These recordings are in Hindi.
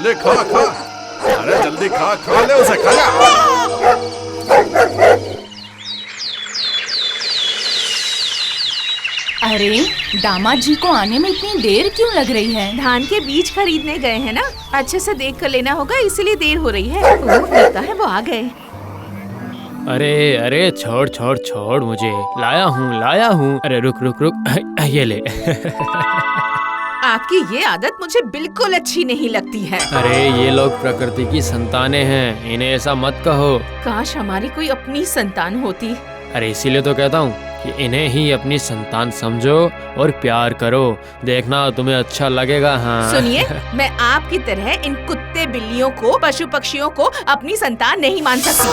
ले खा खा। अरे जल्दी खा, खा ले उसे, खा ले। अरे दामाद जी को आने में इतनी देर क्यों लग रही है? धान के बीज खरीदने गए हैं ना, अच्छे से देख कर लेना होगा, इसीलिए देर हो रही है। लगता है वो आ गए। अरे अरे छोड़ छोड़ छोड़, मुझे लाया हूँ। अरे रुक रुक रुक, ये ले। आपकी ये आदत मुझे बिल्कुल अच्छी नहीं लगती है। अरे ये लोग प्रकृति की संतानें हैं, इन्हें ऐसा मत कहो। काश हमारी कोई अपनी संतान होती। अरे इसीलिए तो कहता हूँ कि इन्हें ही अपनी संतान समझो और प्यार करो, देखना तुम्हें अच्छा लगेगा। हाँ सुनिए, मैं आपकी तरह इन कुत्ते बिल्लियों को, पशु पक्षियों को अपनी संतान नहीं मान सकती।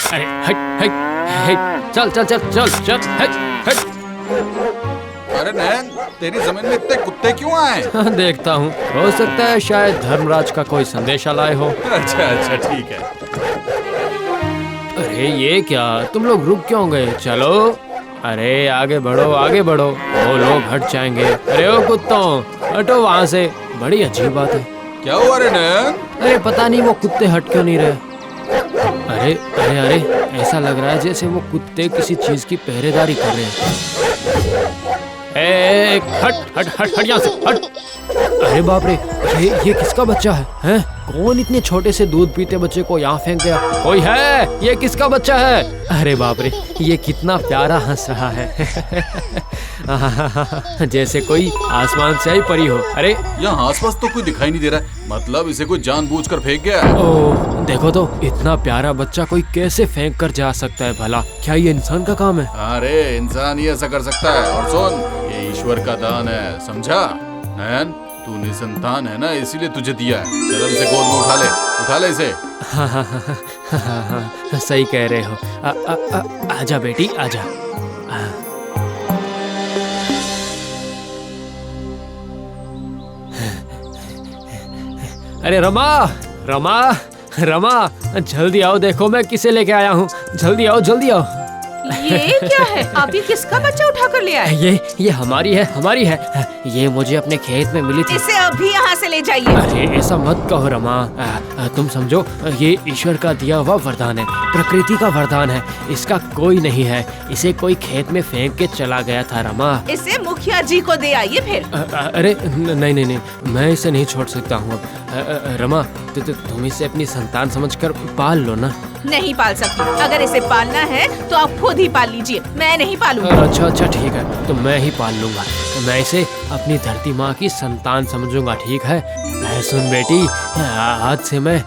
अरे हट हट हट, चल चल चल चल चल, हट हट। अरे नयन, तेरी जमीन में इतने कुत्ते क्यों आए? देखता हूँ, हो सकता है शायद धर्मराज का कोई संदेशा लाए हो। अच्छा अच्छा ठीक है। अरे ये क्या, तुम लोग रुक क्यों गए? चलो, अरे आगे बढ़ो आगे बढ़ो, वो लोग हट जाएंगे। अरे ओ कुत्तों, हटो वहाँ से। बड़ी अजीब बात है। क्या हुआ रे नयन? अरे पता नहीं वो कुत्ते हट क्यों नहीं रहे। अरे अरे अरे, ऐसा लग रहा है जैसे वो कुत्ते किसी चीज की पहरेदारी कर रहे हैं। हट हट हट हट यहाँ से, हट। अरे बाप रे, ये किसका बच्चा है? हैं? कौन इतने छोटे से दूध पीते बच्चे को यहाँ फेंक गया? कोई है? ये किसका बच्चा है? अरे बाप रे, ये कितना प्यारा हंस रहा है। जैसे कोई आसमान से आई परी हो। अरे यहाँ आसपास तो कोई दिखाई नहीं दे रहा है, मतलब इसे कोई जानबूझकर फेंक गया है। ओह देखो तो, इतना प्यारा बच्चा कोई कैसे फेंक कर जा सकता है भला? क्या ये इंसान का काम है? अरे इंसान ही ऐसा कर सकता है। और सुन, ये ईश्वर का दान है, समझा? नयन, तू निसंतान है ना, इसीलिए तुझे दिया है। चल इसे गोद में उठा ले इसे। हाँ, सही कह रहे हो। आजा बेटी आजा। अरे रमा रमा रमा, जल्दी आओ, देखो मैं किसे लेके आया हूँ। जल्दी आओ जल्दी आओ। ये क्या है? आप ये किसका बच्चा उठा कर ले आए? ये हमारी है। ये मुझे अपने खेत में मिली थी। इसे अभी यहाँ से ले जाइए। अरे ऐसा मत कहो रमा, तुम समझो ये ईश्वर का दिया हुआ वरदान है, प्रकृति का वरदान है, इसका कोई नहीं है। इसे कोई खेत में फेंक के चला गया था रमा। इसे मुखिया जी को दे आइए फिर। अरे नहीं, मैं इसे नहीं छोड़ सकता हूँ। रमा तुम इसे अपनी संतान समझकर पाल लो ना। नहीं पाल सकती। अगर इसे पालना है तो आप खुद ही पाल लीजिए, मैं नहीं पालूंगा। अच्छा ठीक है, तो मैं ही पाल लूंगा। मैं इसे अपनी धरती माँ की संतान समझूंगा, ठीक है? सुन बेटी, आज से मैं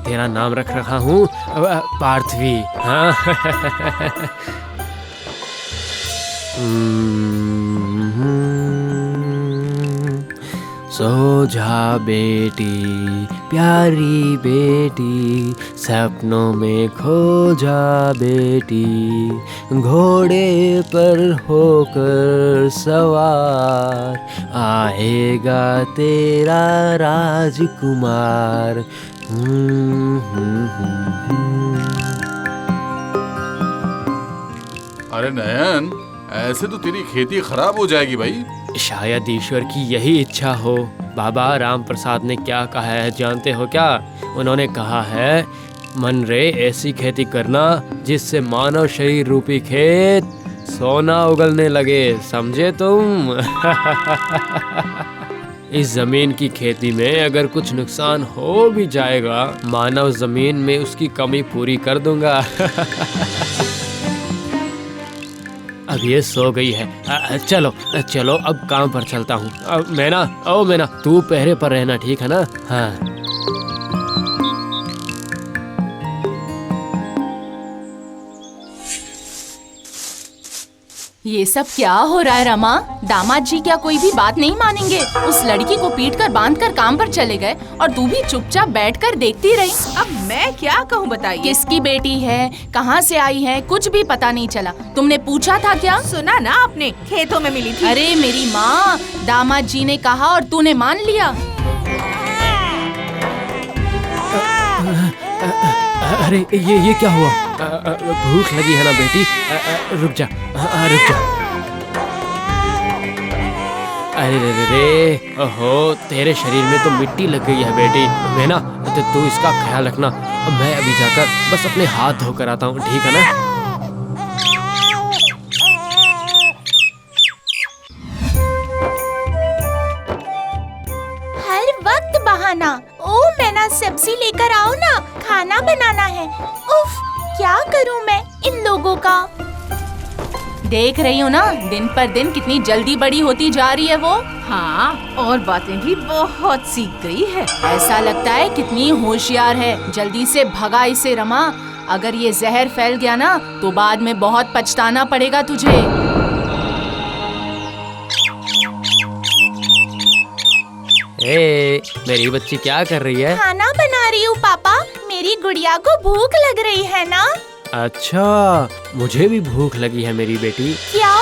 तेरा नाम रख रहा हूँ पार्थवी। हाँ। सो जा बेटी, प्यारी बेटी, सपनों में खो जा बेटी, घोड़े पर होकर सवार, आएगा तेरा राजकुमार। अरे नयन, ऐसे तो तेरी खेती खराब हो जाएगी भाई। शायद ईश्वर की यही इच्छा हो। बाबा राम प्रसाद ने क्या कहा है जानते हो क्या? उन्होंने कहा है, मन रे ऐसी खेती करना जिससे मानव शरीर रूपी खेत सोना उगलने लगे, समझे तुम? इस जमीन की खेती में अगर कुछ नुकसान हो भी जाएगा, मानव जमीन में उसकी कमी पूरी कर दूंगा। अब ये सो गई है। चलो अब काम पर चलता हूँ। मैना तू पहरे पर रहना, ठीक है ना? हाँ। ये सब क्या हो रहा है रमा? दामाद जी क्या कोई भी बात नहीं मानेंगे? उस लड़की को पीटकर बांधकर काम पर चले गए और तू भी चुपचाप बैठकर देखती रही। अब मैं क्या कहूँ बताइए? किसकी बेटी है, कहाँ से आई है, कुछ भी पता नहीं चला। तुमने पूछा था क्या? सुना ना आपने, खेतों में मिली थी। अरे मेरी माँ, दामाद जी ने कहा और तूने मान लिया। अरे ये क्या हुआ? भूख लगी है ना बेटी? रुक जा। अरे रे रे रे, ओहो तेरे शरीर में तो मिट्टी लग गई है बेटी। मैं ना तो तू इसका ख्याल रखना। मैं अभी जाकर बस अपने हाथ धोकर आता हूँ, ठीक है ना? हर वक्त बहाना। ओ मैना सब्जी लेकर आओ ना, खाना बनाना है। उफ, क्या करूं मैं इन लोगों का। देख रही हूँ ना, दिन पर दिन कितनी जल्दी बड़ी होती जा रही है वो। हाँ, और बातें भी बहुत सीख गई है। ऐसा लगता है कितनी होशियार है। जल्दी से भगा इसे रमा, अगर ये जहर फैल गया ना तो बाद में बहुत पछताना पड़ेगा तुझे। मेरी बच्ची क्या कर रही है? खाना बना रही हूँ पापा, मेरी गुड़िया को भूख लग रही है ना। अच्छा, मुझे भी भूख लगी है मेरी बेटी। क्या?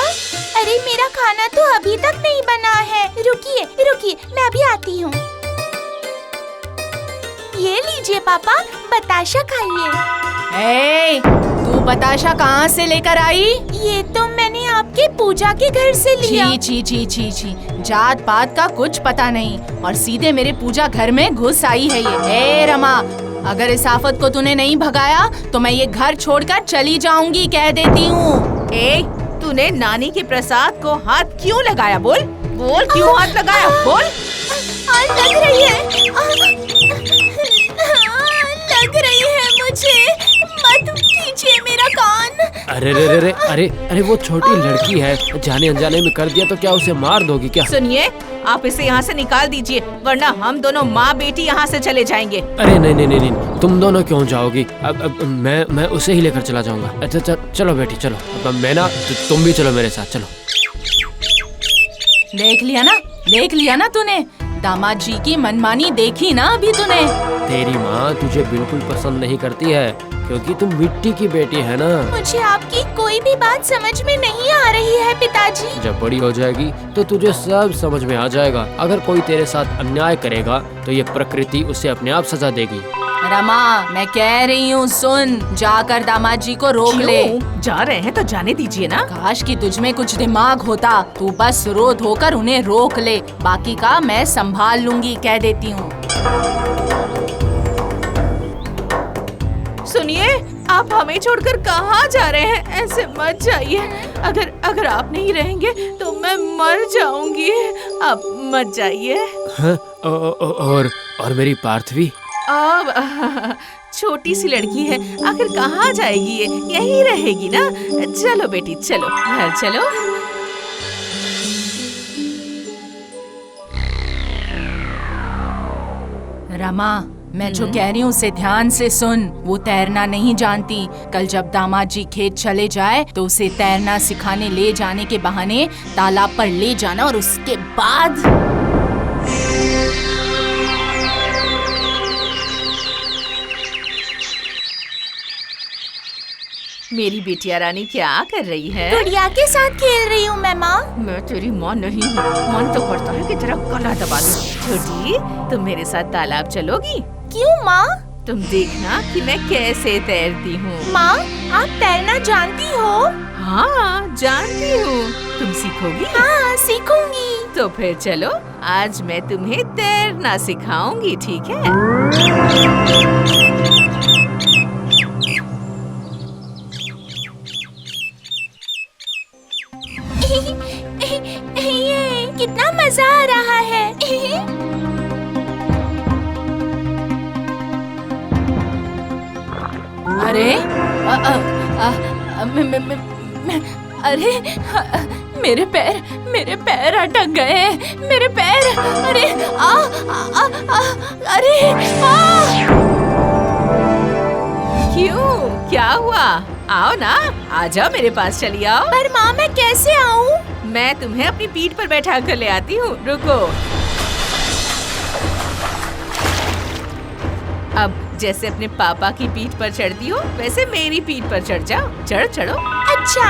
अरे मेरा खाना तो अभी तक नहीं बना है। रुकिए रुकिए, मैं अभी आती हूँ। ये लीजिए पापा, बताशा खाइए। तू बताशा कहाँ से लेकर आई? ये तो मैंने आपके पूजा के घर से लिया। छी छी छी छी छी, जात पात का कुछ पता नहीं और सीधे मेरे पूजा घर में घुस आई है ये। ए रमा, अगर इस आफत को तूने नहीं भगाया तो मैं ये घर छोड़कर चली जाऊंगी, कह देती हूँ। तूने नानी के प्रसाद को हाथ क्यों लगाया? बोल बोल, क्यों हाथ लगाया? बोल। लग रही है, लग रही है मुझे। मत कीजिए मेरा कान। अरे रे रे रे, अरे अरे वो छोटी लड़की है, जाने अनजाने में कर दिया तो क्या उसे मार दोगी क्या? सुनिए, आप इसे यहाँ से निकाल दीजिए, वरना हम दोनों माँ बेटी यहाँ से चले जाएंगे। अरे नहीं नहीं नहीं नहीं, तुम दोनों क्यों जाओगी? अब मैं उसे ही लेकर चला जाऊंगा। अच्छा चलो बेटी चलो। अब मैं ना, तुम भी चलो मेरे साथ, चलो। देख लिया ना तूने, दामाद जी की मनमानी देखी ना अभी तूने। तेरी माँ तुझे बिल्कुल पसंद नहीं करती है क्योंकि तुम मिट्टी की बेटी है ना। मुझे आपकी कोई भी बात समझ में नहीं आ रही है पिताजी। जब बड़ी हो जाएगी तो तुझे सब समझ में आ जाएगा। अगर कोई तेरे साथ अन्याय करेगा तो ये प्रकृति उसे अपने आप सजा देगी। रमा, मैं कह रही हूँ सुन, जाकर दामाद जी को रोक ले। जा रहे हैं तो जाने दीजिए ना। काश कि तुझ में कुछ दिमाग होता, तू बस रो धोकर उन्हें रोक ले, बाकी का मैं संभाल लूंगी, कह देती हूँ। सुनिए, आप हमें छोड़कर कहाँ जा रहे हैं? ऐसे मत जाइए। अगर आप नहीं रहेंगे तो मैं मर जाऊंगी। आप मत जाइए। हाँ, और मेरी पार्थवी? अब छोटी सी लड़की है, आखिर कहाँ जाएगी ये? यहीं रहेगी ना। चलो बेटी चलो, घर चलो। रमा, मैं जो कह रही हूँ उसे ध्यान से सुन। वो तैरना नहीं जानती। कल जब दामाद जी खेत चले जाए तो उसे तैरना सिखाने ले जाने के बहाने तालाब पर ले जाना और उसके बाद मेरी बिटिया रानी क्या कर रही है? गुड़िया के साथ खेल रही हूँ मैं माँ। मैं तेरी माँ नहीं हूँ। मन तो करता है कि तेरा गला दबा दूं। छोटी, तुम मेरे साथ तालाब चलोगी? क्यों माँ? तुम देखना कि मैं कैसे तैरती हूँ। माँ, आप तैरना जानती हो? हाँ, जानती हूँ। तुम सीखोगी? हाँ, सीखूंगी। तो फिर चलो, आज मैं तुम्हें तैरना सिखाऊंगी, ठीक है? ये कितना मजा आ रहा है। अरे अरे मेरे पैर अटक गए। मेरे पैर, अरे अरे क्यों? क्या हुआ? आओ ना, आ जाओ मेरे पास, चली आओ। पर माँ, मैं कैसे आऊँ? मैं तुम्हें अपनी पीठ पर बैठा कर ले आती हूँ। रुको। अब जैसे अपने पापा की पीठ पर चढ़ती हो, वैसे मेरी पीठ पर चढ़ जाओ। चढ़ो। अच्छा।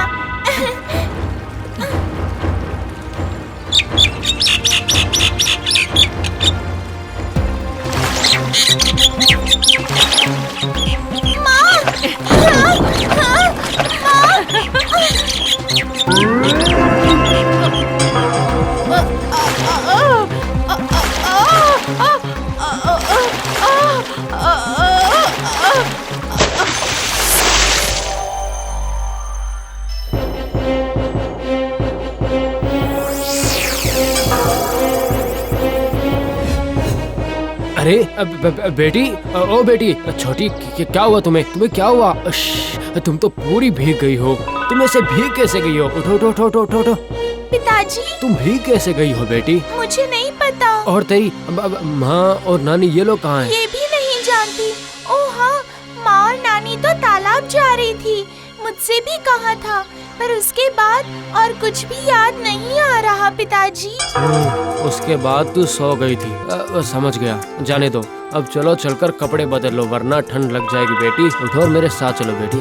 अरे बेटी, ओ बेटी छोटी, क्या हुआ तुम्हें? क्या हुआ? तुम तो पूरी भीग गई हो। तुम ऐसे भीग कैसे गई हो? उठो उठो उठो उठो उठो। पिताजी, तुम भीग कैसे गई हो बेटी? मुझे नहीं पता। और तेरी माँ और नानी ये लोग कहाँ हैं? ये भी नहीं जानती। ओह हाँ, माँ और नानी तो तालाब जा रही थी, मुझसे भी कहा था, पर उसके बाद और कुछ भी याद नहीं आ रहा पिताजी। उसके बाद तू सो गई थी। समझ गया, जाने दो। अब चलो चलकर कपड़े बदल लो, वरना ठंड लग जाएगी बेटी। उठो और मेरे साथ चलो बेटी।